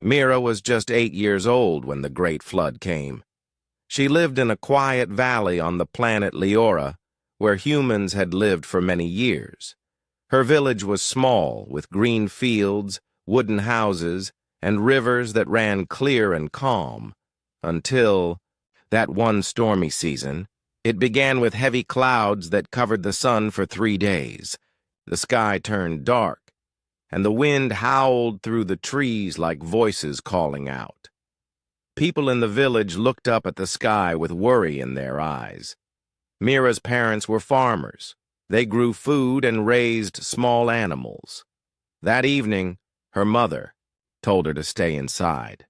Mira was just 8 years old when the Great Flood came. She lived in a quiet valley on the planet Leora, where humans had lived for many years. Her village was small, with green fields, wooden houses, and rivers that ran clear and calm, until that one stormy season. It began with heavy clouds that covered the sun for 3 days. The sky turned dark, and the wind howled through the trees like voices calling out. People in the village looked up at the sky with worry in their eyes. Mira's parents were farmers. They grew food and raised small animals. That evening, her mother told her to stay inside.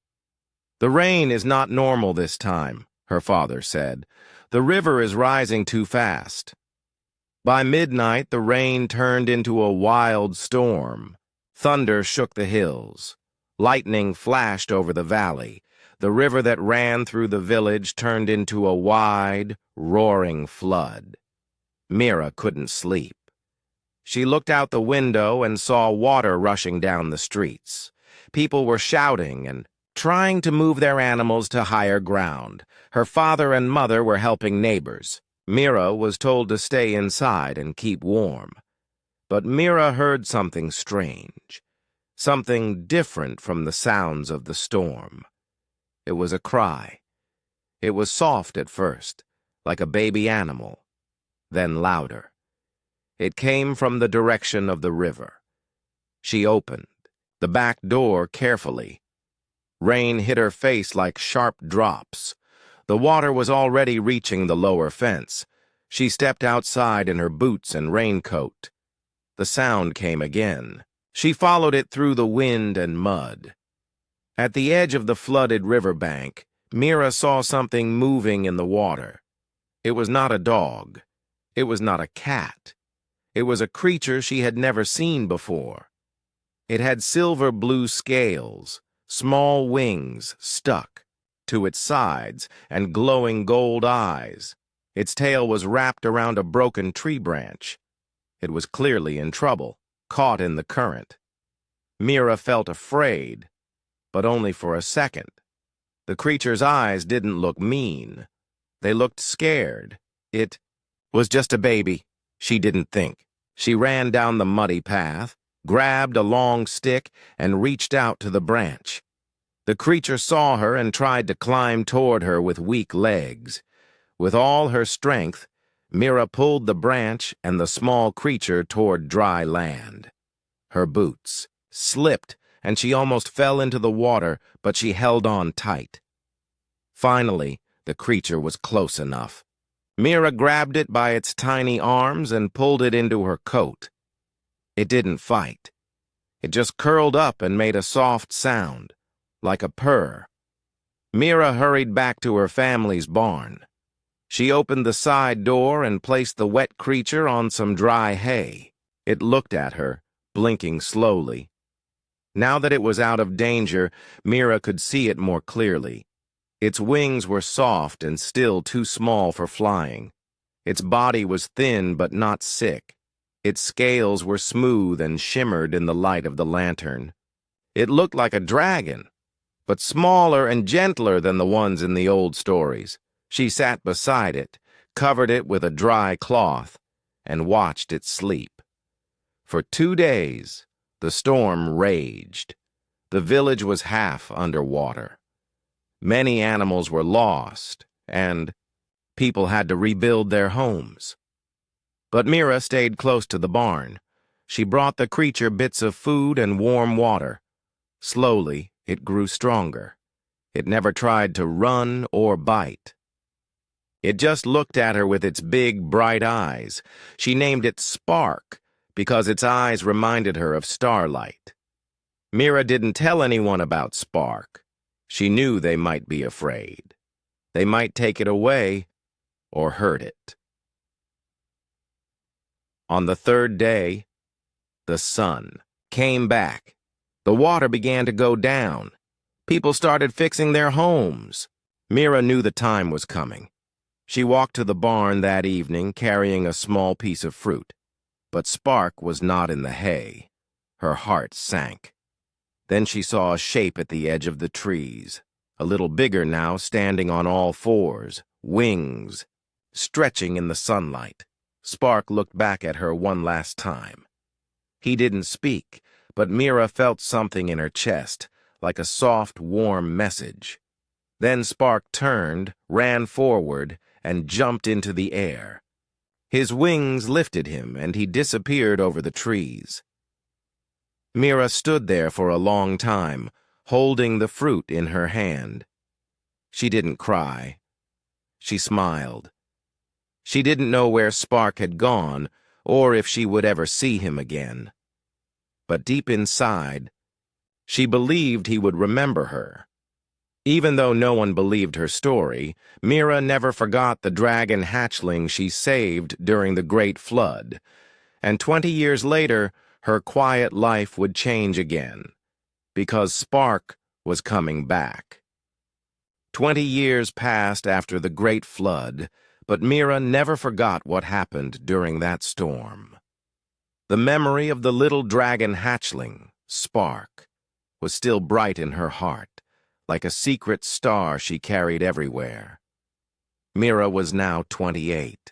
"The rain is not normal this time," her father said. "The river is rising too fast." By midnight, the rain turned into a wild storm. Thunder shook the hills. Lightning flashed over the valley. The river that ran through the village turned into a wide, roaring flood. Mira couldn't sleep. She looked out the window and saw water rushing down the streets. People were shouting and trying to move their animals to higher ground. Her father and mother were helping neighbors. Mira was told to stay inside and keep warm. But Mira heard something strange, something different from the sounds of the storm. It was a cry. It was soft at first, like a baby animal, then louder. It came from the direction of the river. She opened the back door carefully. Rain hit her face like sharp drops. The water was already reaching the lower fence. She stepped outside in her boots and raincoat. The sound came again. She followed it through the wind and mud. At the edge of the flooded riverbank, Mira saw something moving in the water. It was not a dog. It was not a cat. It was a creature she had never seen before. It had silver-blue scales, small wings stuck to its sides, and glowing gold eyes. Its tail was wrapped around a broken tree branch. It was clearly in trouble, caught in the current. Mira felt afraid, but only for a second. The creature's eyes didn't look mean. They looked scared. It was just a baby, she didn't think. She ran down the muddy path, grabbed a long stick, and reached out to the branch. The creature saw her and tried to climb toward her with weak legs. With all her strength, Mira pulled the branch and the small creature toward dry land. Her boots slipped, and she almost fell into the water, but she held on tight. Finally, the creature was close enough. Mira grabbed it by its tiny arms and pulled it into her coat. It didn't fight. It just curled up and made a soft sound, like a purr. Mira hurried back to her family's barn. She opened the side door and placed the wet creature on some dry hay. It looked at her, blinking slowly. Now that it was out of danger, Mira could see it more clearly. Its wings were soft and still too small for flying. Its body was thin but not sick. Its scales were smooth and shimmered in the light of the lantern. It looked like a dragon, but smaller and gentler than the ones in the old stories. She sat beside it, covered it with a dry cloth, and watched it sleep. For 2 days, the storm raged. The village was half underwater. Many animals were lost, and people had to rebuild their homes. But Mira stayed close to the barn. She brought the creature bits of food and warm water. Slowly, it grew stronger. It never tried to run or bite. It just looked at her with its big, bright eyes. She named it Spark because its eyes reminded her of starlight. Mira didn't tell anyone about Spark. She knew they might be afraid. They might take it away or hurt it. On the 3rd day, the sun came back. The water began to go down. People started fixing their homes. Mira knew the time was coming. She walked to the barn that evening carrying a small piece of fruit. But Spark was not in the hay. Her heart sank. Then she saw a shape at the edge of the trees, a little bigger now, standing on all fours, wings, stretching in the sunlight. Spark looked back at her one last time. He didn't speak, but Mira felt something in her chest, like a soft, warm message. Then Spark turned, ran forward, and jumped into the air. His wings lifted him, and he disappeared over the trees. Mira stood there for a long time, holding the fruit in her hand. She didn't cry. She smiled. She didn't know where Spark had gone, or if she would ever see him again. But deep inside, she believed he would remember her. Even though no one believed her story, Mira never forgot the dragon hatchling she saved during the Great Flood, and 20 years later, her quiet life would change again, because Spark was coming back. 20 years passed after the Great Flood, but Mira never forgot what happened during that storm. The memory of the little dragon hatchling, Spark, was still bright in her heart, like a secret star she carried everywhere. Mira was now 28.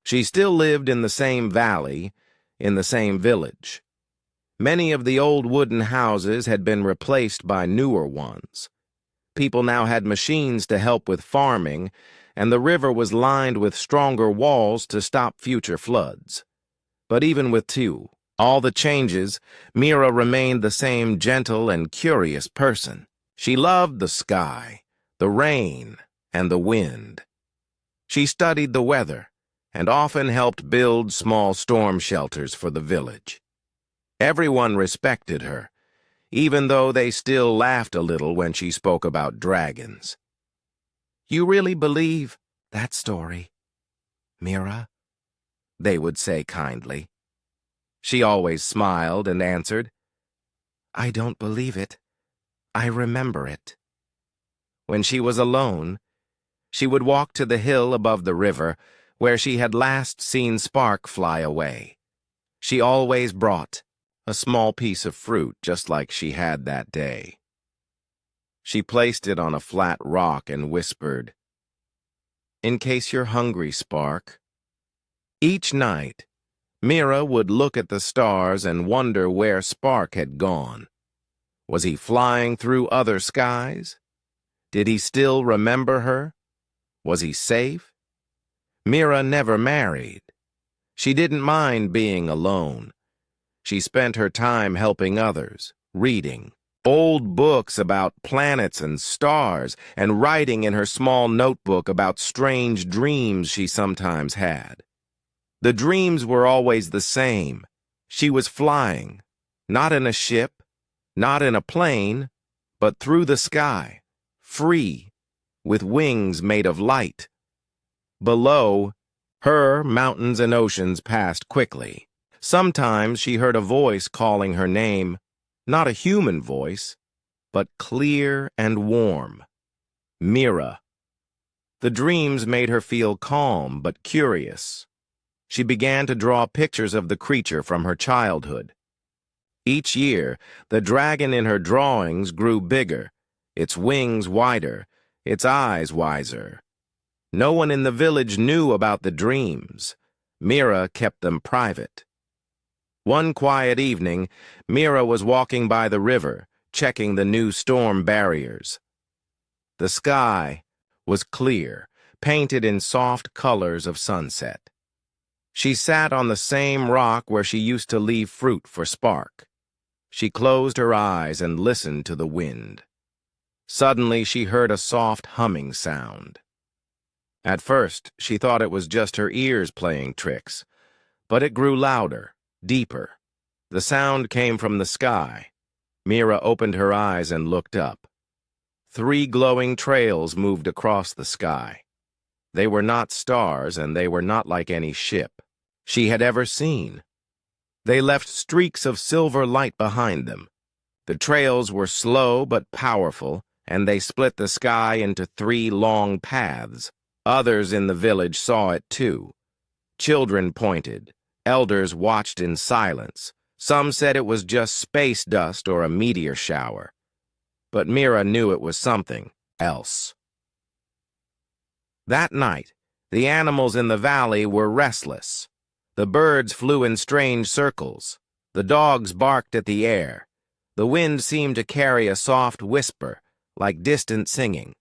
She still lived in the same valley, in the same village. Many of the old wooden houses had been replaced by newer ones. People now had machines to help with farming, and the river was lined with stronger walls to stop future floods. But even with all the changes, Mira remained the same gentle and curious person. She loved the sky, the rain, and the wind. She studied the weather and often helped build small storm shelters for the village. Everyone respected her, even though they still laughed a little when she spoke about dragons. "You really believe that story, Mira?" they would say kindly. She always smiled and answered, "I don't believe it. I remember it." When she was alone, she would walk to the hill above the river where she had last seen Spark fly away. She always brought a small piece of fruit just like she had that day. She placed it on a flat rock and whispered, "In case you're hungry, Spark." Each night, Mira would look at the stars and wonder where Spark had gone. Was he flying through other skies? Did he still remember her? Was he safe? Mira never married. She didn't mind being alone. She spent her time helping others, reading old books about planets and stars, and writing in her small notebook about strange dreams she sometimes had. The dreams were always the same. She was flying, not in a ship, not in a plane, but through the sky, free, with wings made of light. Below her, mountains and oceans passed quickly. Sometimes she heard a voice calling her name, not a human voice, but clear and warm. Mira. The dreams made her feel calm but curious. She began to draw pictures of the creature from her childhood. Each year, the dragon in her drawings grew bigger, its wings wider, its eyes wiser. No one in the village knew about the dreams. Mira kept them private. One quiet evening, Mira was walking by the river, checking the new storm barriers. The sky was clear, painted in soft colors of sunset. She sat on the same rock where she used to leave fruit for Spark. She closed her eyes and listened to the wind. Suddenly, she heard a soft humming sound. At first, she thought it was just her ears playing tricks, but it grew louder, deeper. The sound came from the sky. Mira opened her eyes and looked up. 3 glowing trails moved across the sky. They were not stars, and they were not like any ship she had ever seen. They left streaks of silver light behind them. The trails were slow but powerful, and they split the sky into 3 long paths. Others in the village saw it too. Children pointed. Elders watched in silence, Some said it was just space dust or a meteor shower, but Mira knew it was something else. That night, the animals in the valley were restless. The birds flew in strange circles. The dogs barked at the air. The wind seemed to carry a soft whisper, like distant singing.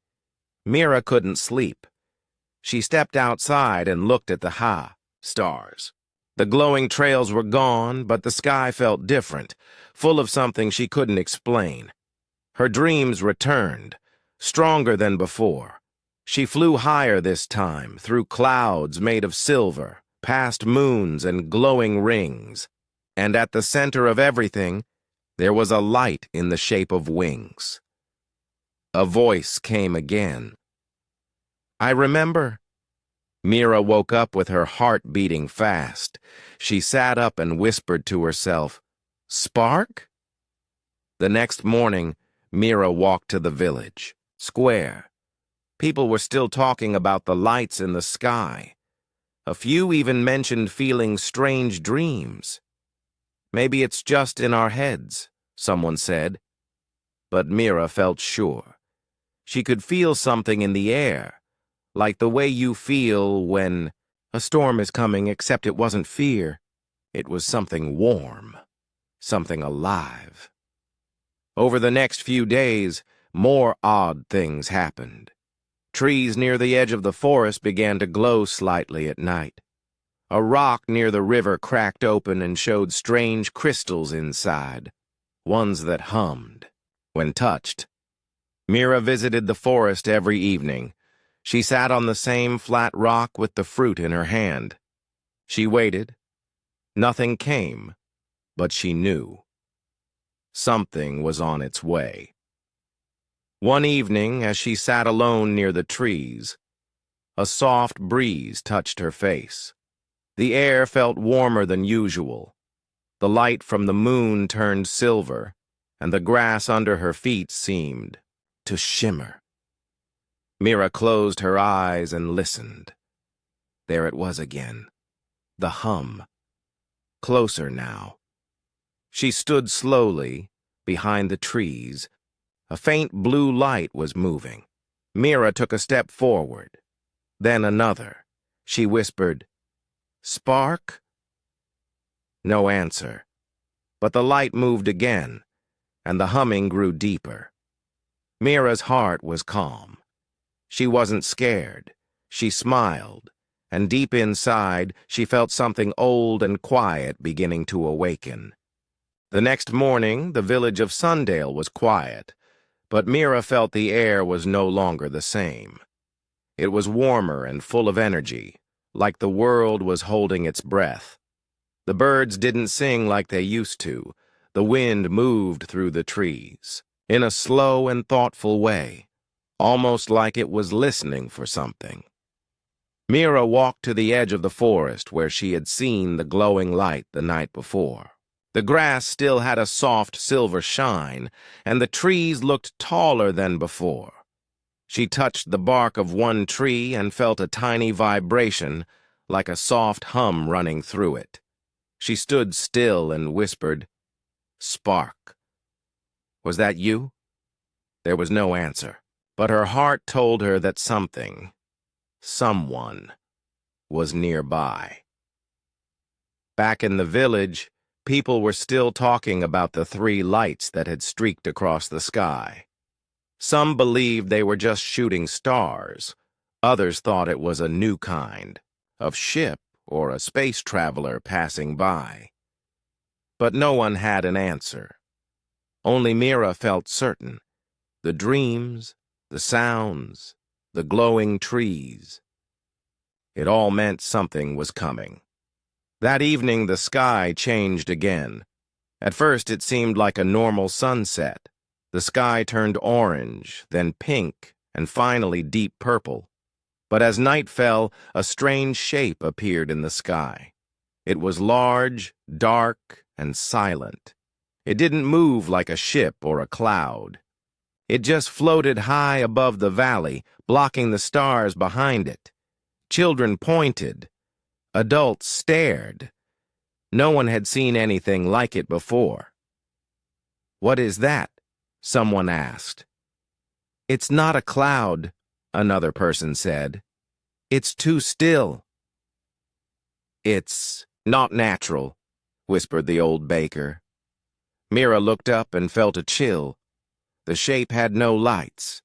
Mira couldn't sleep. She stepped outside and looked at the stars. The glowing trails were gone, but the sky felt different, full of something she couldn't explain. Her dreams returned, stronger than before. She flew higher this time, through clouds made of silver, past moons and glowing rings. And at the center of everything, there was a light in the shape of wings. A voice came again. "I remember." Mira woke up with her heart beating fast. She sat up and whispered to herself, "Spark?" The next morning, Mira walked to the village square. People were still talking about the lights in the sky. A few even mentioned feeling strange dreams. "Maybe it's just in our heads," someone said. But Mira felt sure. She could feel something in the air, like the way you feel when a storm is coming, except it wasn't fear. It was something warm, something alive. Over the next few days, more odd things happened. Trees near the edge of the forest began to glow slightly at night. A rock near the river cracked open and showed strange crystals inside, ones that hummed when touched. Mira visited the forest every evening. She sat on the same flat rock with the fruit in her hand. She waited. Nothing came, but she knew. Something was on its way. One evening, as she sat alone near the trees, a soft breeze touched her face. The air felt warmer than usual. The light from the moon turned silver, and the grass under her feet seemed to shimmer. Mira closed her eyes and listened. There it was again, the hum. Closer now. She stood slowly, behind the trees. A faint blue light was moving. Mira took a step forward, then another. She whispered, "Spark?" No answer, but the light moved again, and the humming grew deeper. Mira's heart was calm. She wasn't scared. She smiled, and deep inside, she felt something old and quiet beginning to awaken. The next morning, the village of Sundale was quiet, but Mira felt the air was no longer the same. It was warmer and full of energy, like the world was holding its breath. The birds didn't sing like they used to. The wind moved through the trees, in a slow and thoughtful way, almost like it was listening for something. Mira walked to the edge of the forest where she had seen the glowing light the night before. The grass still had a soft silver shine, and the trees looked taller than before. She touched the bark of one tree and felt a tiny vibration, like a soft hum running through it. She stood still and whispered, "Spark." "Was that you?" There was no answer, but her heart told her that someone, was nearby. Back in the village, people were still talking about the three lights that had streaked across the sky. Some believed they were just shooting stars. Others thought it was a new kind of ship or a space traveler passing by. But no one had an answer. Only Mira felt certain. The dreams, the sounds, the glowing trees. It all meant something was coming. That evening, the sky changed again. At first, it seemed like a normal sunset. The sky turned orange, then pink, and finally deep purple. But as night fell, a strange shape appeared in the sky. It was large, dark, and silent. It didn't move like a ship or a cloud. It just floated high above the valley, blocking the stars behind it. Children pointed. Adults stared. No one had seen anything like it before. "What is that?" someone asked. "It's not a cloud," another person said. "It's too still." "It's not natural," whispered the old baker. Mira looked up and felt a chill. The shape had no lights,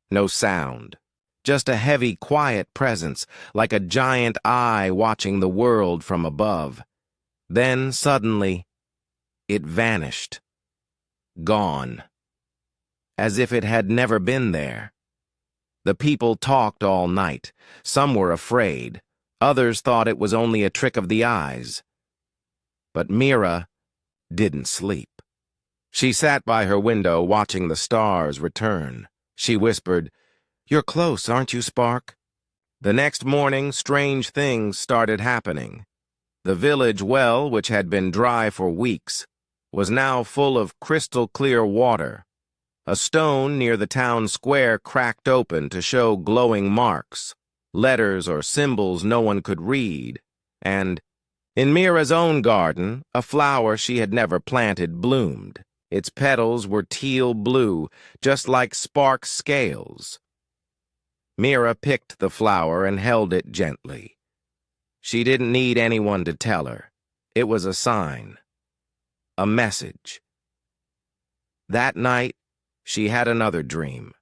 no sound, just a heavy, quiet presence, like a giant eye watching the world from above. Then, suddenly, it vanished. Gone. As if it had never been there. The people talked all night. Some were afraid. Others thought it was only a trick of the eyes. But Mira didn't sleep. She sat by her window watching the stars return. She whispered, "You're close, aren't you, Spark?" The next morning, strange things started happening. The village well, which had been dry for weeks, was now full of crystal-clear water. A stone near the town square cracked open to show glowing marks, letters or symbols no one could read, and in Mira's own garden, a flower she had never planted bloomed. Its petals were teal blue, just like Spark's scales. Mira picked the flower and held it gently. She didn't need anyone to tell her. It was a sign, a message. That night, she had another dream.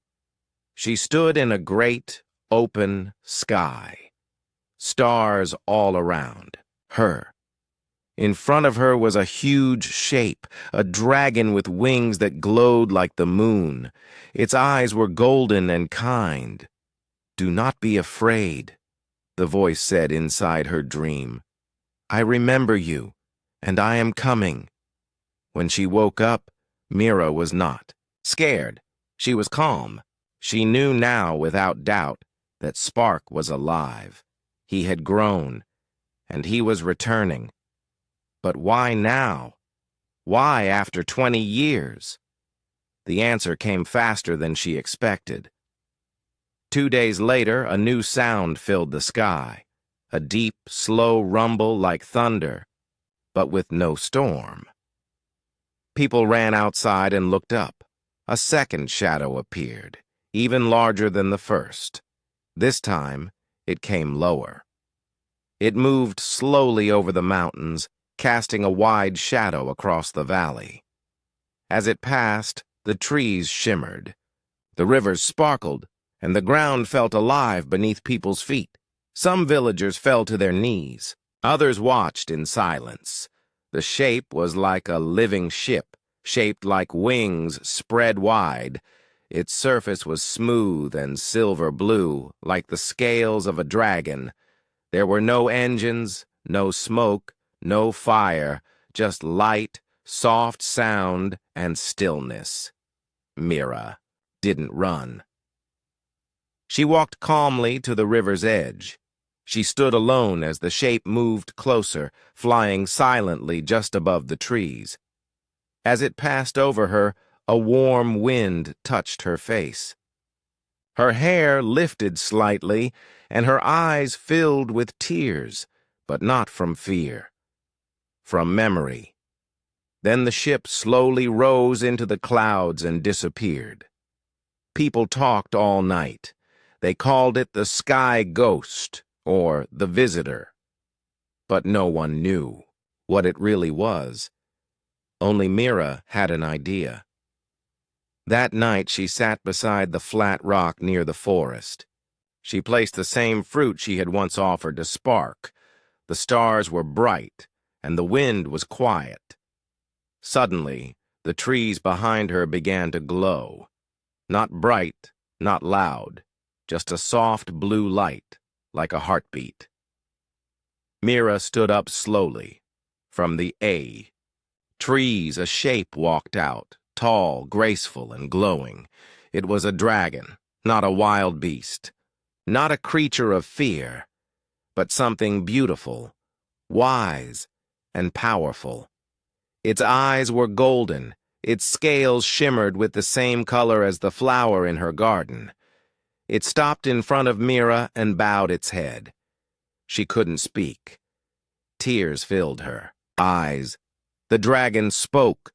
She stood in a great, open sky. Stars all around her. In front of her was a huge shape, a dragon with wings that glowed like the moon. Its eyes were golden and kind. "Do not be afraid," the voice said inside her dream. "I remember you, and I am coming." When she woke up, Mira was not scared. She was calm. She knew now, without doubt, that Spark was alive. He had grown, and he was returning. But why now? Why after 20 years? The answer came faster than she expected. 2 days later, a new sound filled the sky, a deep, slow rumble like thunder, but with no storm. People ran outside and looked up. A second shadow appeared, even larger than the first. This time, it came lower. It moved slowly over the mountains, casting a wide shadow across the valley. As it passed, the trees shimmered. The rivers sparkled, and the ground felt alive beneath people's feet. Some villagers fell to their knees. Others watched in silence. The shape was like a living ship, shaped like wings spread wide. Its surface was smooth and silver blue, like the scales of a dragon. There were no engines, no smoke, no fire, just light, soft sound, and stillness. Mira didn't run. She walked calmly to the river's edge. She stood alone as the shape moved closer, flying silently just above the trees. As it passed over her, a warm wind touched her face. Her hair lifted slightly, and her eyes filled with tears, but not from fear. From memory. Then the ship slowly rose into the clouds and disappeared. People talked all night. They called it the Sky Ghost, or the Visitor. But no one knew what it really was. Only Mira had an idea. That night she sat beside the flat rock near the forest. She placed the same fruit she had once offered to Spark. The stars were bright, and the wind was quiet. Suddenly, the trees behind her began to glow. Not bright, not loud, just a soft blue light, like a heartbeat. Mira stood up slowly. From the trees, a shape walked out, tall, graceful, and glowing. It was a dragon, not a wild beast, not a creature of fear, but something beautiful, wise, and powerful. Its eyes were golden, its scales shimmered with the same color as the flower in her garden. It stopped in front of Mira and bowed its head. She couldn't speak. Tears filled her. eyes. The dragon spoke,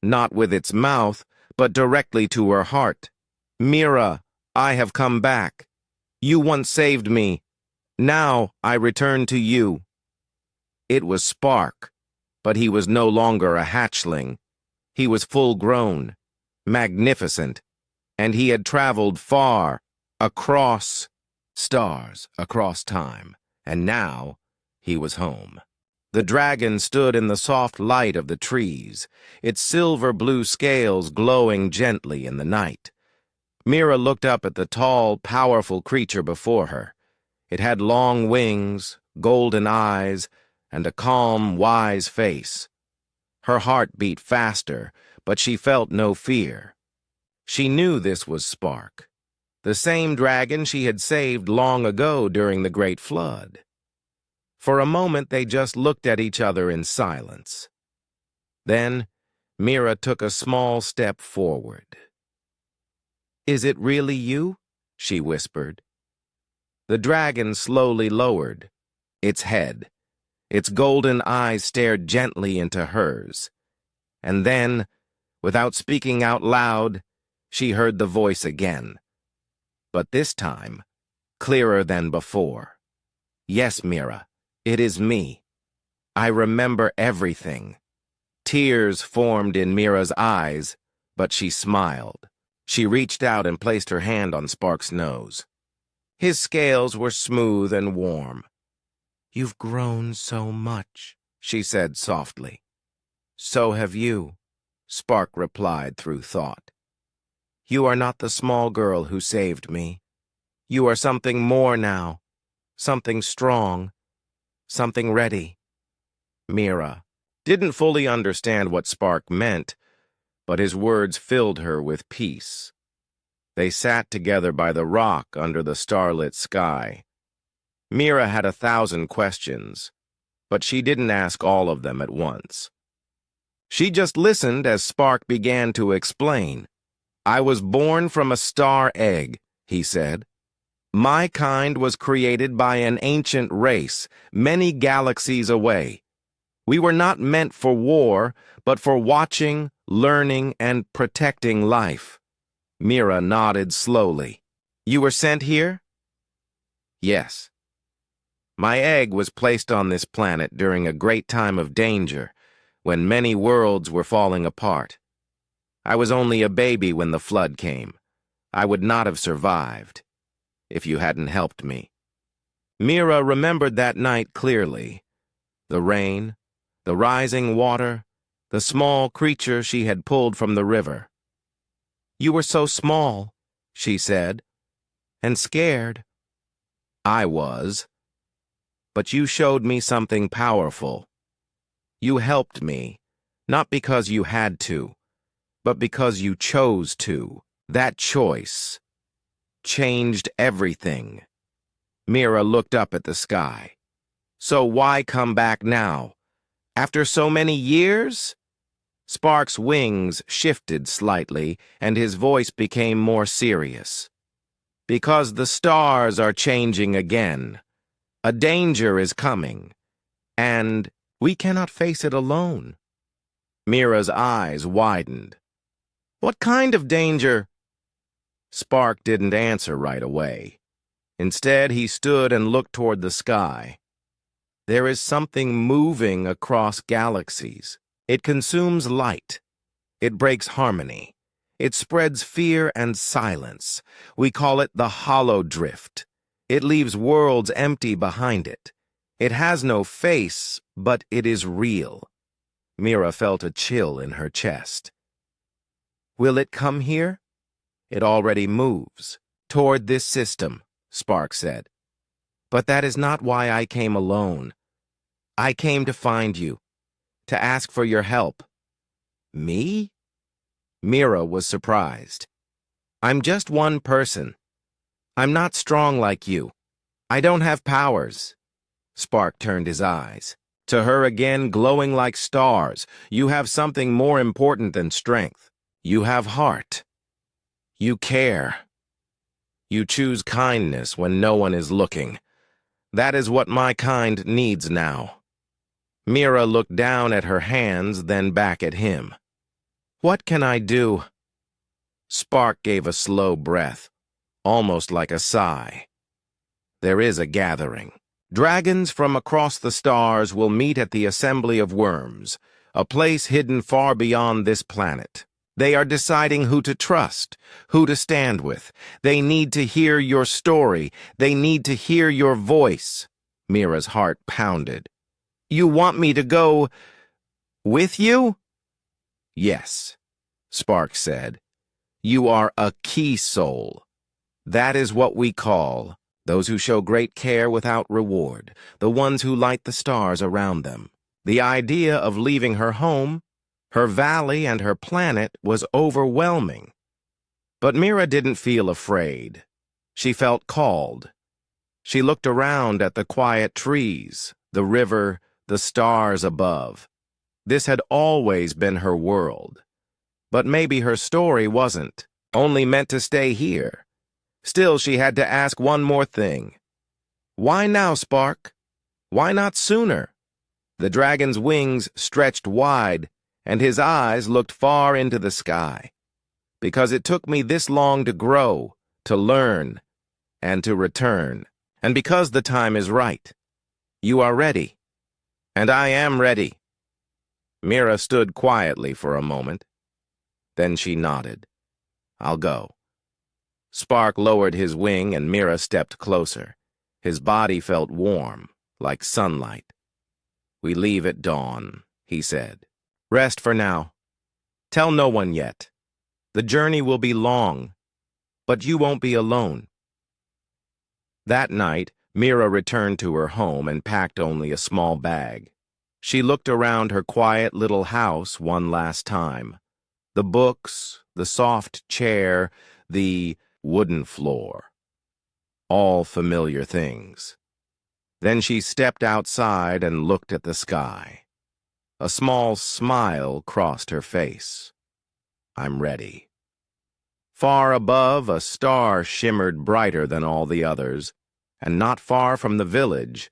not with its mouth, but directly to her heart. "Mira, I have come back. You once saved me. Now I return to you." It was Spark, but he was no longer a hatchling. He was full-grown, magnificent, and he had traveled far, across stars, across time, and now he was home. The dragon stood in the soft light of the trees, its silver-blue scales glowing gently in the night. Mira looked up at the tall, powerful creature before her. It had long wings, golden eyes, and a calm, wise face. Her heart beat faster, but she felt no fear. She knew this was Spark, the same dragon she had saved long ago during the Great Flood. For a moment they just looked at each other in silence. Then Mira took a small step forward. "Is it really you?" she whispered. The dragon slowly lowered its head. Its golden eyes stared gently into hers. And then, without speaking out loud, she heard the voice again. But this time, clearer than before. "Yes, Mira, it is me. I remember everything." Tears formed in Mira's eyes, but she smiled. She reached out and placed her hand on Spark's nose. His scales were smooth and warm. "You've grown so much," she said softly. "So have you," Spark replied through thought. "You are not the small girl who saved me. You are something more now, something strong, something ready." Mira didn't fully understand what Spark meant, but his words filled her with peace. They sat together by the rock under the starlit sky. Mira had 1,000 questions, but she didn't ask all of them at once. She just listened as Spark began to explain. "I was born from a star egg," he said. "My kind was created by an ancient race, many galaxies away. We were not meant for war, but for watching, learning, and protecting life." Mira nodded slowly. "You were sent here?" "Yes. My egg was placed on this planet during a great time of danger, when many worlds were falling apart. I was only a baby when the flood came. I would not have survived if you hadn't helped me." Mira remembered that night clearly. The rain, the rising water, the small creature she had pulled from the river. "You were so small," she said, "and scared." "I was. But you showed me something powerful. You helped me, not because you had to, but because you chose to. That choice changed everything." Mira looked up at the sky. "So why come back now? After so many years?" Spark's wings shifted slightly, and his voice became more serious. "Because the stars are changing again. A danger is coming, and we cannot face it alone." Mira's eyes widened. "What kind of danger?" Spark didn't answer right away. Instead, he stood and looked toward the sky. "There is something moving across galaxies. It consumes light. It breaks harmony. It spreads fear and silence. We call it the hollow drift. It leaves worlds empty behind it. It has no face, but it is real." Mira felt a chill in her chest. "Will it come here?" "It already moves toward this system," Spark said. "But that is not why I came alone. I came to find you, to ask for your help." "Me?" Mira was surprised. "I'm just one person. I'm not strong like you. I don't have powers." Spark turned his eyes to her again, glowing like stars. "You have something more important than strength. You have heart. You care. You choose kindness when no one is looking. That is what my kind needs now." Mira looked down at her hands, then back at him. "What can I do?" Spark gave a slow breath, almost like a sigh. "There is a gathering. Dragons from across the stars will meet at the Assembly of Worms, a place hidden far beyond this planet. They are deciding who to trust, who to stand with. They need to hear your story. They need to hear your voice." Mira's heart pounded. "You want me to go with you?" "Yes," Spark said. "You are a key soul. That is what we call those who show great care without reward, the ones who light the stars around them." The idea of leaving her home, her valley, and her planet was overwhelming. But Mira didn't feel afraid. She felt called. She looked around at the quiet trees, the river, the stars above. This had always been her world. But maybe her story wasn't, only meant to stay here. Still, she had to ask one more thing. Why now, Spark? Why not sooner? The dragon's wings stretched wide, and his eyes looked far into the sky. "Because it took me this long to grow, to learn, and to return. And because the time is right. You are ready. And I am ready." Mira stood quietly for a moment. Then she nodded. "I'll go." Spark lowered his wing and Mira stepped closer. His body felt warm, like sunlight. "We leave at dawn," he said. "Rest for now. Tell no one yet. The journey will be long, but you won't be alone." That night, Mira returned to her home and packed only a small bag. She looked around her quiet little house one last time. The books, the soft chair, the wooden floor. All familiar things. Then she stepped outside and looked at the sky. A small smile crossed her face. "I'm ready." Far above, a star shimmered brighter than all the others, and not far from the village,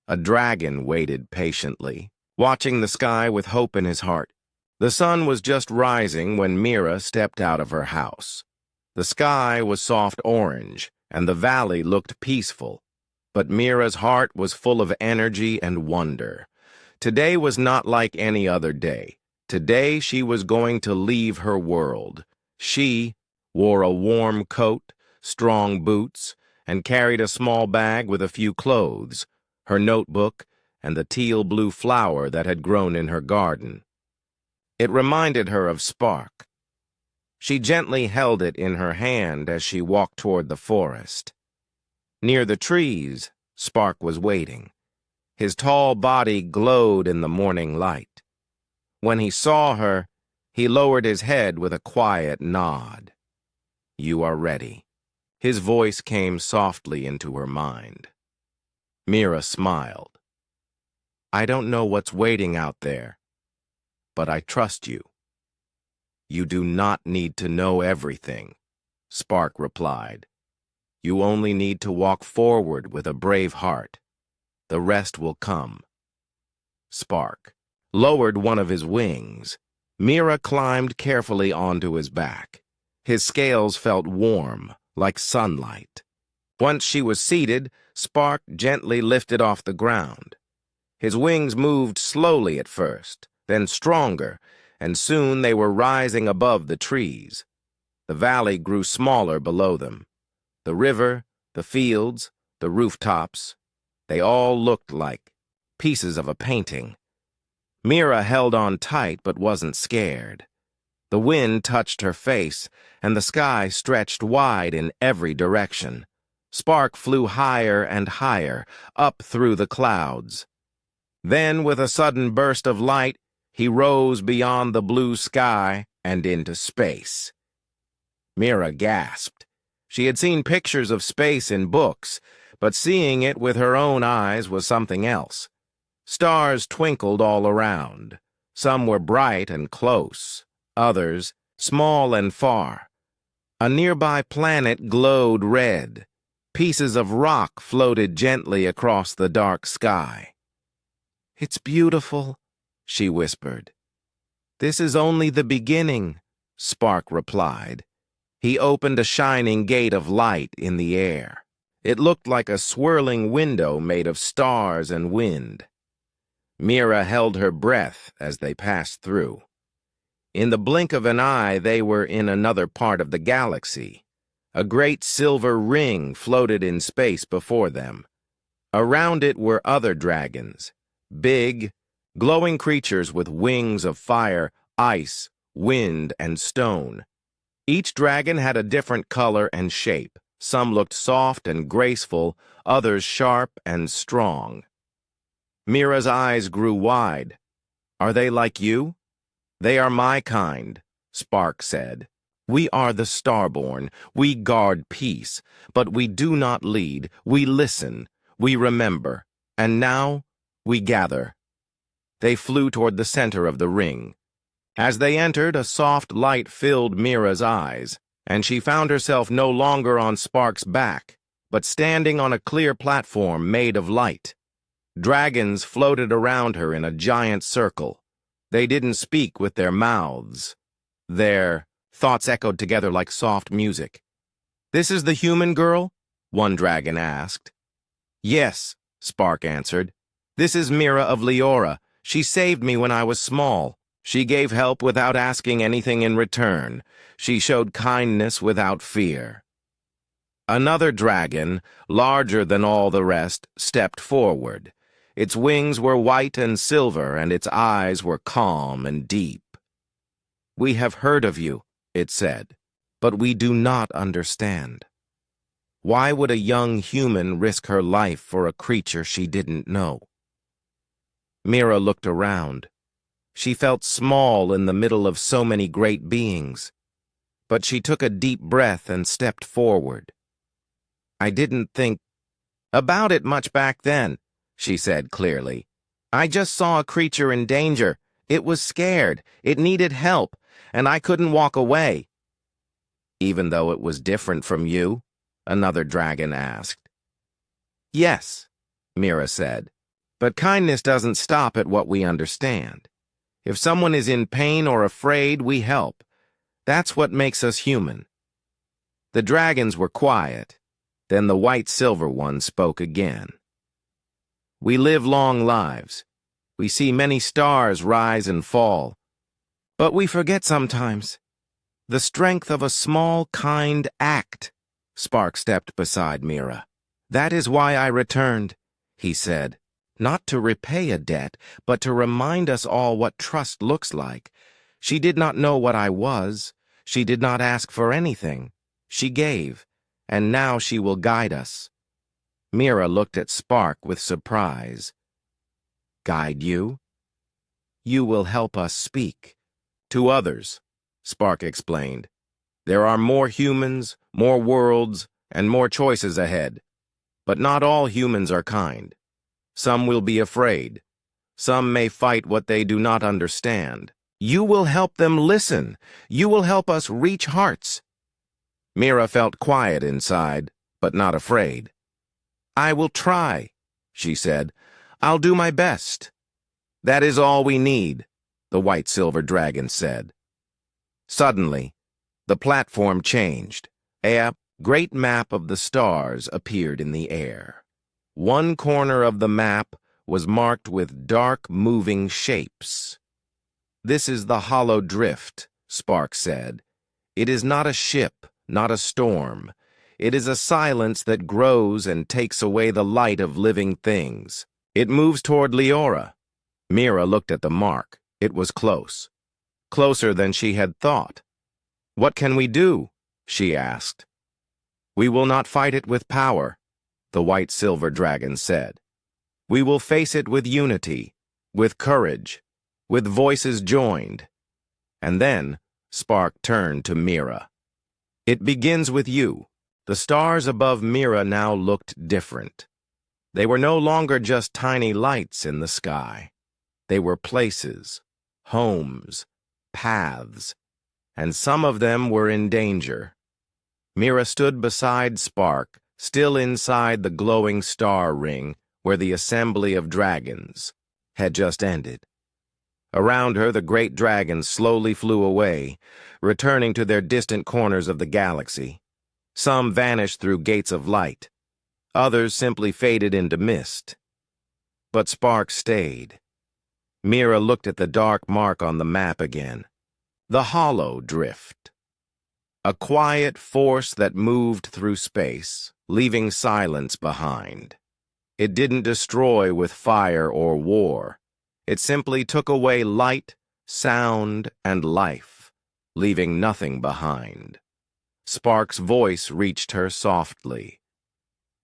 a dragon waited patiently, watching the sky with hope in his heart. The sun was just rising when Mira stepped out of her house. The sky was soft orange, and the valley looked peaceful. But Mira's heart was full of energy and wonder. Today was not like any other day. Today she was going to leave her world. She wore a warm coat, strong boots, and carried a small bag with a few clothes, her notebook, and the teal-blue flower that had grown in her garden. It reminded her of Spark. She gently held it in her hand as she walked toward the forest. Near the trees, Spark was waiting. His tall body glowed in the morning light. When he saw her, he lowered his head with a quiet nod. "You are ready." His voice came softly into her mind. Mira smiled. "I don't know what's waiting out there, but I trust you." "You do not need to know everything," Spark replied. "You only need to walk forward with a brave heart. The rest will come." Spark lowered one of his wings. Mira climbed carefully onto his back. His scales felt warm, like sunlight. Once she was seated, Spark gently lifted off the ground. His wings moved slowly at first, then stronger, and soon they were rising above the trees. The valley grew smaller below them. The river, the fields, the rooftops, they all looked like pieces of a painting. Mira held on tight but wasn't scared. The wind touched her face, and the sky stretched wide in every direction. Spark flew higher and higher, up through the clouds. Then, with a sudden burst of light, he rose beyond the blue sky and into space. Mira gasped. She had seen pictures of space in books, but seeing it with her own eyes was something else. Stars twinkled all around. Some were bright and close, others small and far. A nearby planet glowed red. Pieces of rock floated gently across the dark sky. "It's beautiful," she whispered. "This is only the beginning," Spark replied. He opened a shining gate of light in the air. It looked like a swirling window made of stars and wind. Mira held her breath as they passed through. In the blink of an eye, they were in another part of the galaxy. A great silver ring floated in space before them. Around it were other dragons, big, glowing creatures with wings of fire, ice, wind, and stone. Each dragon had a different color and shape. Some looked soft and graceful, others sharp and strong. Mira's eyes grew wide. "Are they like you?" "They are my kind," Spark said. "We are the Starborn. We guard peace, but we do not lead. We listen. We remember. And now we gather." They flew toward the center of the ring. As they entered, a soft light filled Mira's eyes, and she found herself no longer on Spark's back, but standing on a clear platform made of light. Dragons floated around her in a giant circle. They didn't speak with their mouths. Their thoughts echoed together like soft music. "This is the human girl?" one dragon asked. "Yes," Spark answered. "This is Mira of Leora. She saved me when I was small. She gave help without asking anything in return. She showed kindness without fear." Another dragon, larger than all the rest, stepped forward. Its wings were white and silver, and its eyes were calm and deep. "We have heard of you," it said, "but we do not understand. Why would a young human risk her life for a creature she didn't know?" Mira looked around. She felt small in the middle of so many great beings, but she took a deep breath and stepped forward. "I didn't think about it much back then," she said clearly. "I just saw a creature in danger. It was scared. It needed help, and I couldn't walk away." "Even though it was different from you?" another dragon asked. "Yes," Mira said, "but kindness doesn't stop at what we understand. If someone is in pain or afraid, we help. That's what makes us human." The dragons were quiet. Then the white-silver one spoke again. "We live long lives. We see many stars rise and fall. But we forget sometimes. The strength of a small, kind act." Spark stepped beside Mira. "That is why I returned," he said. "Not to repay a debt, but to remind us all what trust looks like. She did not know what I was. She did not ask for anything. She gave, and now she will guide us." Mira looked at Spark with surprise. "Guide you?" "You will help us speak." "To others," Spark explained. "There are more humans, more worlds, and more choices ahead. But not all humans are kind. Some will be afraid. Some may fight what they do not understand. You will help them listen. You will help us reach hearts." Mira felt quiet inside, but not afraid. "I will try," she said. "I'll do my best." "That is all we need," the white-silver dragon said. Suddenly, the platform changed. A great map of the stars appeared in the air. One corner of the map was marked with dark, moving shapes. "This is the hollow drift," Spark said. "It is not a ship, not a storm. It is a silence that grows and takes away the light of living things. It moves toward Leora." Mira looked at the mark. It was close. Closer than she had thought. "What can we do?" she asked. "We will not fight it with power," the white-silver dragon said. "We will face it with unity, with courage, with voices joined." And then Spark turned to Mira. "It begins with you." The stars above Mira now looked different. They were no longer just tiny lights in the sky. They were places, homes, paths, and some of them were in danger. Mira stood beside Spark, still inside the glowing star ring, where the assembly of dragons. had just ended. Around her, the great dragons slowly flew away, returning to their distant corners of the galaxy. Some vanished through gates of light. Others simply faded into mist. But Spark stayed. Mira looked at the dark mark on the map again. The hollow drift. A quiet force that moved through space, leaving silence behind. It didn't destroy with fire or war. It simply took away light, sound, and life, leaving nothing behind. Spark's voice reached her softly.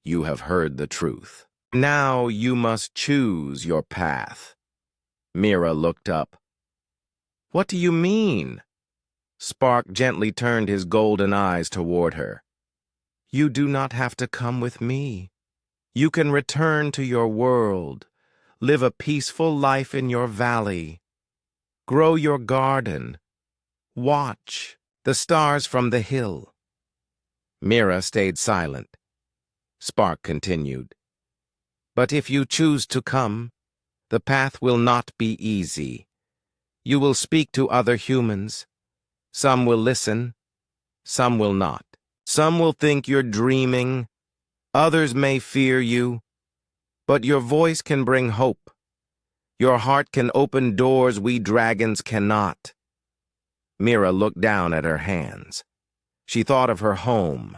You have heard the truth. Now you must choose your path. Mira looked up. What do you mean? Spark gently turned his golden eyes toward her. You do not have to come with me. You can return to your world, live a peaceful life in your valley, grow your garden, watch the stars from the hill. Mira stayed silent. Spark continued. But if you choose to come, the path will not be easy. You will speak to other humans. Some will listen, some will not. Some will think you're dreaming. Others may fear you. But your voice can bring hope. Your heart can open doors we dragons cannot. Mira looked down at her hands. She thought of her home,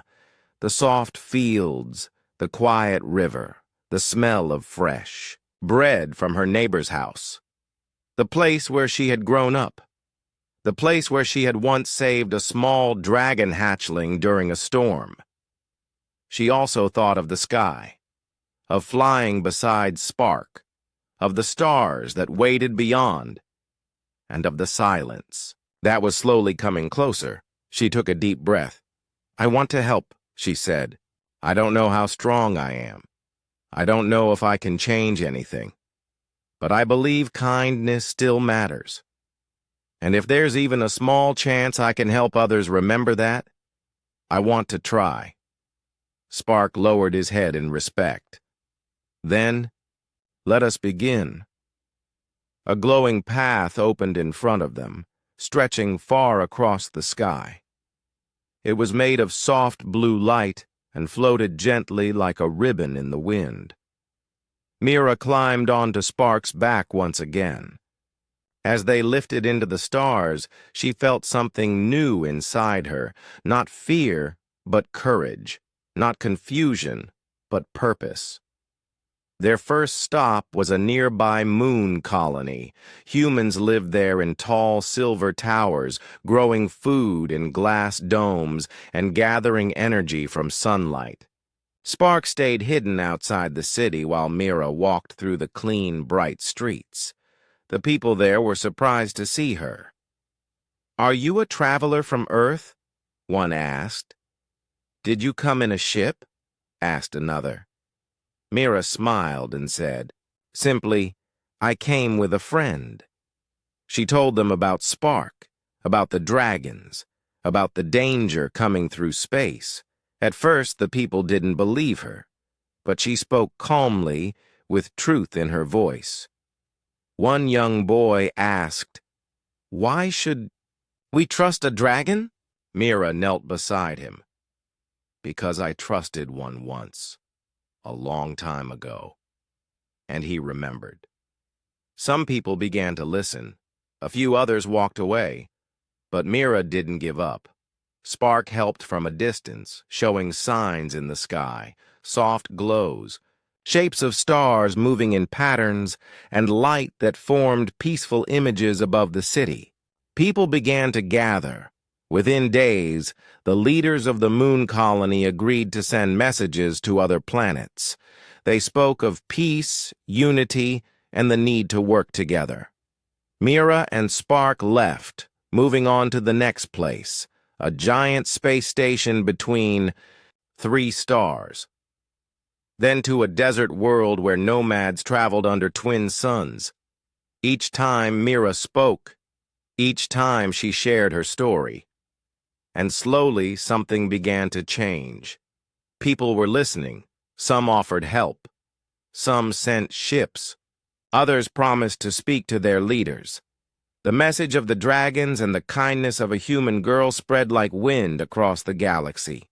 the soft fields, the quiet river, the smell of fresh bread from her neighbor's house, the place where she had grown up, the place where she had once saved a small dragon hatchling during a storm. She also thought of the sky, of flying beside Spark, of the stars that waited beyond, and of the silence that was slowly coming closer. She took a deep breath. I want to help, she said. I don't know how strong I am. I don't know if I can change anything. But I believe kindness still matters. And if there's even a small chance I can help others remember that, I want to try. Spark lowered his head in respect. Then, let us begin. A glowing path opened in front of them, stretching far across the sky. It was made of soft blue light and floated gently like a ribbon in the wind. Mira climbed onto Spark's back once again. As they lifted into the stars, she felt something new inside her, not fear, but courage, not confusion, but purpose. Their first stop was a nearby moon colony. Humans lived there in tall silver towers, growing food in glass domes and gathering energy from sunlight. Spark stayed hidden outside the city while Mira walked through the clean, bright streets. The people there were surprised to see her. Are you a traveler from Earth? One asked. Did you come in a ship? Asked another. Mira smiled and said, simply, I came with a friend. She told them about Spark, about the dragons, about the danger coming through space. At first, the people didn't believe her, but she spoke calmly, with truth in her voice. One young boy asked, Why should we trust a dragon? Mira knelt beside him. Because I trusted one once. A long time ago. And he remembered. Some people began to listen. A few others walked away. But Mira didn't give up. Spark helped from a distance, showing signs in the sky, soft glows, shapes of stars moving in patterns, and light that formed peaceful images above the city. People began to gather. Within days, the leaders of the moon colony agreed to send messages to other planets. They spoke of peace, unity, and the need to work together. Mira and Spark left, moving on to the next place, a giant space station between 3 stars. Then to a desert world where nomads traveled under twin suns. Each time Mira spoke, each time she shared her story. And slowly something began to change. People were listening. Some offered help. Some sent ships. Others promised to speak to their leaders. The message of the dragons and the kindness of a human girl spread like wind across the galaxy.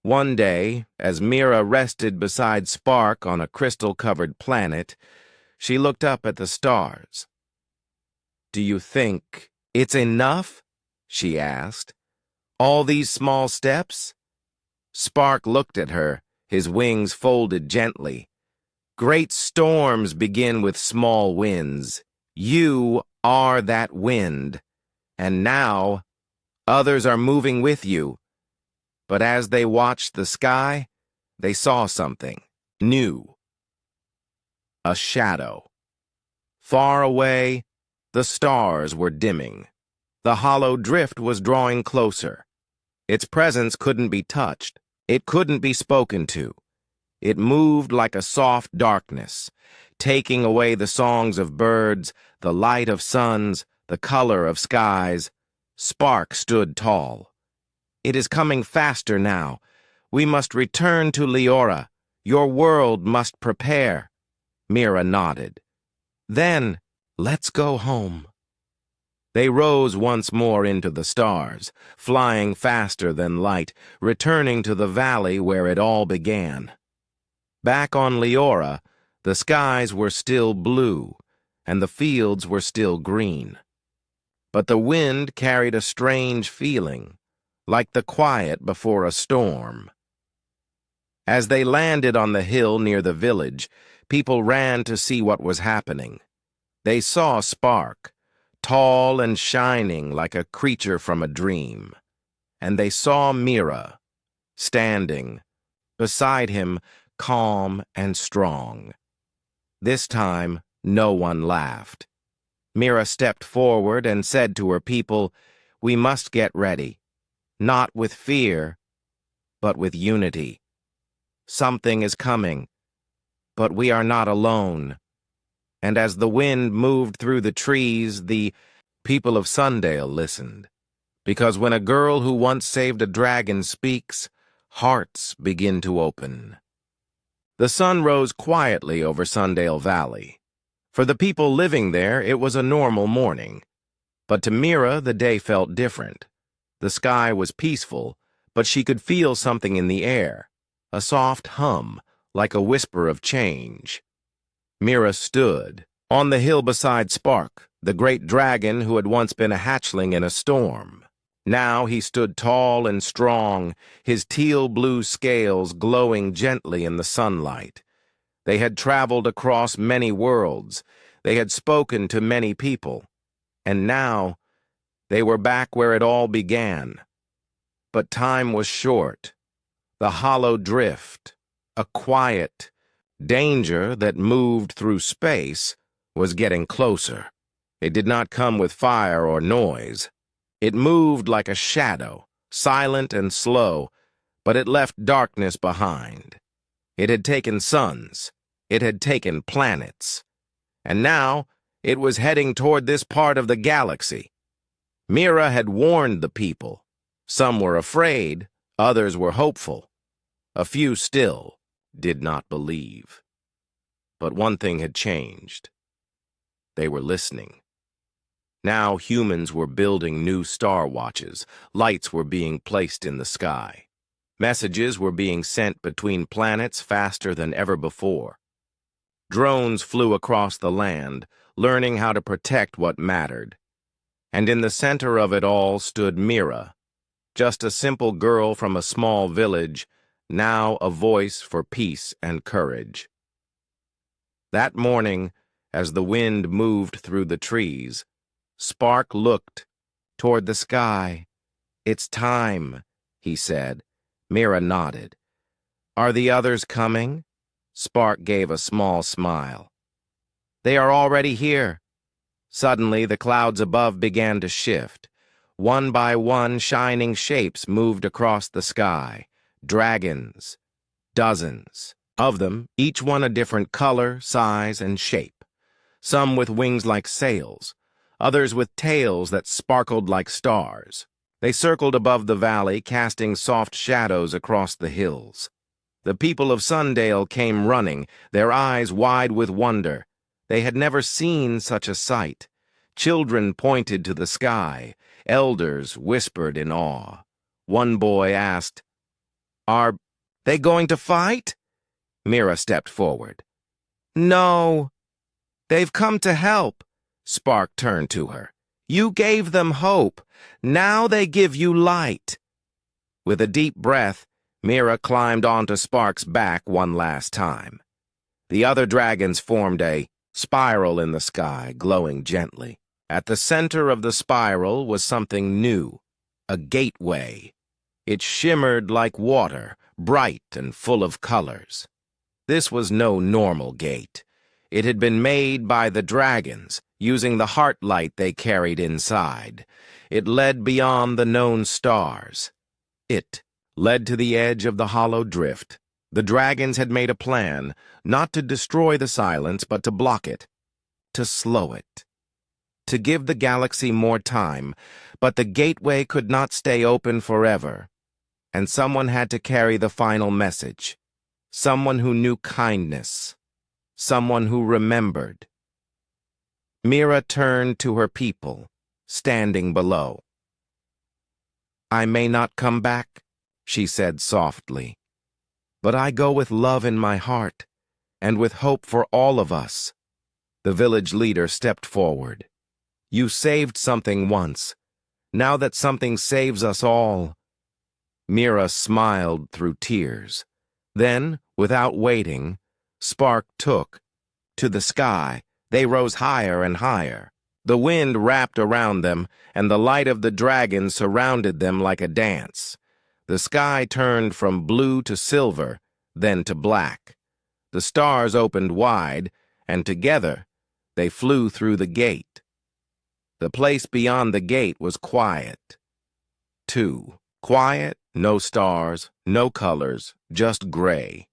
One day, as Mira rested beside Spark on a crystal-covered planet, she looked up at the stars. "Do you think it's enough?" she asked. "All these small steps?" Spark looked at her, his wings folded gently. "Great storms begin with small winds. You are that wind. And now, others are moving with you." But as they watched the sky, they saw something new. A shadow. Far away, the stars were dimming. The hollow drift was drawing closer. Its presence couldn't be touched. It couldn't be spoken to. It moved like a soft darkness, taking away the songs of birds, the light of suns, the color of skies. Spark stood tall. "It is coming faster now. We must return to Leora. Your world must prepare." Mira nodded. "Then, let's go home." They rose once more into the stars, flying faster than light, returning to the valley where it all began. Back on Leora, the skies were still blue, and the fields were still green. But the wind carried a strange feeling, like the quiet before a storm. As they landed on the hill near the village, people ran to see what was happening. They saw Spark, tall and shining like a creature from a dream. And they saw Mira, standing beside him, calm and strong. This time, no one laughed. Mira stepped forward and said to her people, "We must get ready, not with fear, but with unity. Something is coming, but we are not alone." And as the wind moved through the trees, the people of Sundale listened. Because when a girl who once saved a dragon speaks, hearts begin to open. The sun rose quietly over Sundale Valley. For the people living there, it was a normal morning. But to Mira, the day felt different. The sky was peaceful, but she could feel something in the air, a soft hum, like a whisper of change. Mira stood on the hill beside Spark, the great dragon who had once been a hatchling in a storm. Now he stood tall and strong, his teal-blue scales glowing gently in the sunlight. They had traveled across many worlds. They had spoken to many people. And now they were back where it all began. But time was short. The hollow drift, a quiet danger that moved through space, was getting closer. It did not come with fire or noise. It moved like a shadow, silent and slow, but it left darkness behind. It had taken suns. It had taken planets. And now it was heading toward this part of the galaxy. Mira had warned the people. Some were afraid, others were hopeful. A few still did not believe. But one thing had changed. They were listening. Now humans were building new star watches. Lights were being placed in the sky. Messages were being sent between planets faster than ever before. Drones flew across the land, learning how to protect what mattered. And in the center of it all stood Mira, just a simple girl from a small village, now a voice for peace and courage. That morning, as the wind moved through the trees, Spark looked toward the sky. "It's time," he said. Mira nodded. "Are the others coming?" Spark gave a small smile. "They are already here." Suddenly, the clouds above began to shift. One by one, shining shapes moved across the sky. Dragons. Dozens of them, each one a different color, size, and shape. Some with wings like sails, others with tails that sparkled like stars. They circled above the valley, casting soft shadows across the hills. The people of Sundale came running, their eyes wide with wonder. They had never seen such a sight. Children pointed to the sky. Elders whispered in awe. One boy asked, "Are they going to fight?" Mira stepped forward. "No, they've come to help." Spark turned to her. "You gave them hope. Now they give you light." With a deep breath, Mira climbed onto Spark's back one last time. The other dragons formed a spiral in the sky, glowing gently. At the center of the spiral was something new, a gateway. It shimmered like water, bright and full of colors. This was no normal gate. It had been made by the dragons, using the heart light they carried inside. It led beyond the known stars. It led to the edge of the hollow drift. The dragons had made a plan, not to destroy the silence, but to block it, to slow it, to give the galaxy more time. But the gateway could not stay open forever, and someone had to carry the final message. Someone who knew kindness, someone who remembered. Mira turned to her people, standing below. "I may not come back," she said softly, "but I go with love in my heart, and with hope for all of us." The village leader stepped forward. "You saved something once. Now that something saves us all." Mira smiled through tears. Then, without waiting, Spark took to the sky. They rose higher and higher. The wind wrapped around them, and the light of the dragon surrounded them like a dance. The sky turned from blue to silver, then to black. The stars opened wide, and together they flew through the gate. The place beyond the gate was quiet, too. Quiet, no stars, no colors, just gray.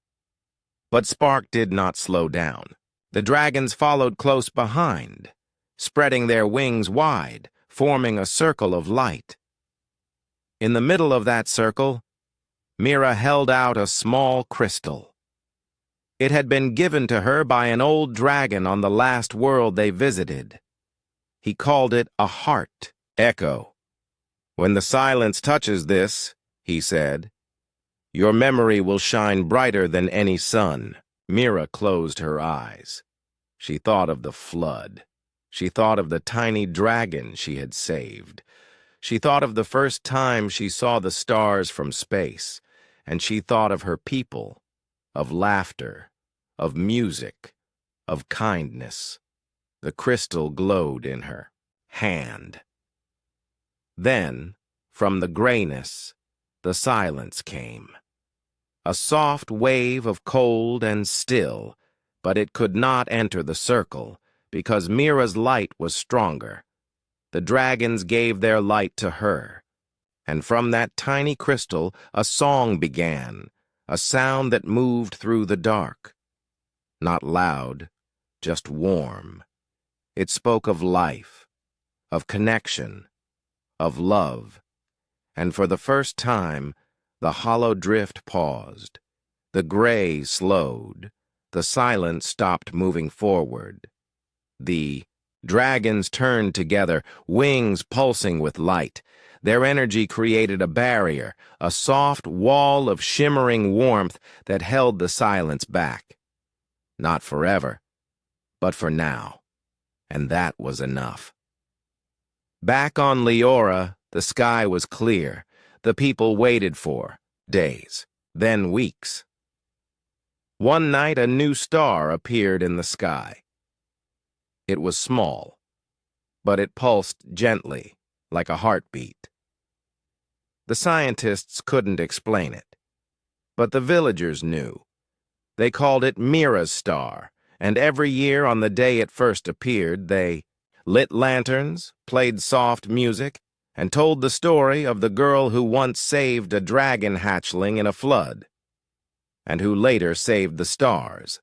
But Spark did not slow down. The dragons followed close behind, spreading their wings wide, forming a circle of light. In the middle of that circle, Mira held out a small crystal. It had been given to her by an old dragon on the last world they visited. He called it a heart. Echo. "When the silence touches this," he said, "your memory will shine brighter than any sun." Mira closed her eyes. She thought of the flood. She thought of the tiny dragon she had saved. She thought of the first time she saw the stars from space, and she thought of her people, of laughter, of music, of kindness. The crystal glowed in her hand. Then, from the grayness, the silence came. A soft wave of cold and still, but it could not enter the circle, because Mira's light was stronger. The dragons gave their light to her, and from that tiny crystal a song began, a sound that moved through the dark. Not loud, just warm. It spoke of life, of connection, of love, and for the first time, the hollow drift paused. The gray slowed. The silence stopped moving forward. The dragons turned together, wings pulsing with light. Their energy created a barrier, a soft wall of shimmering warmth that held the silence back. Not forever, but for now. And that was enough. Back on Leora, the sky was clear. The people waited for days, then weeks. One night, a new star appeared in the sky. It was small, but it pulsed gently, like a heartbeat. The scientists couldn't explain it, but the villagers knew. They called it Mira's star, and every year on the day it first appeared, they lit lanterns, played soft music, and told the story of the girl who once saved a dragon hatchling in a flood, and who later saved the stars.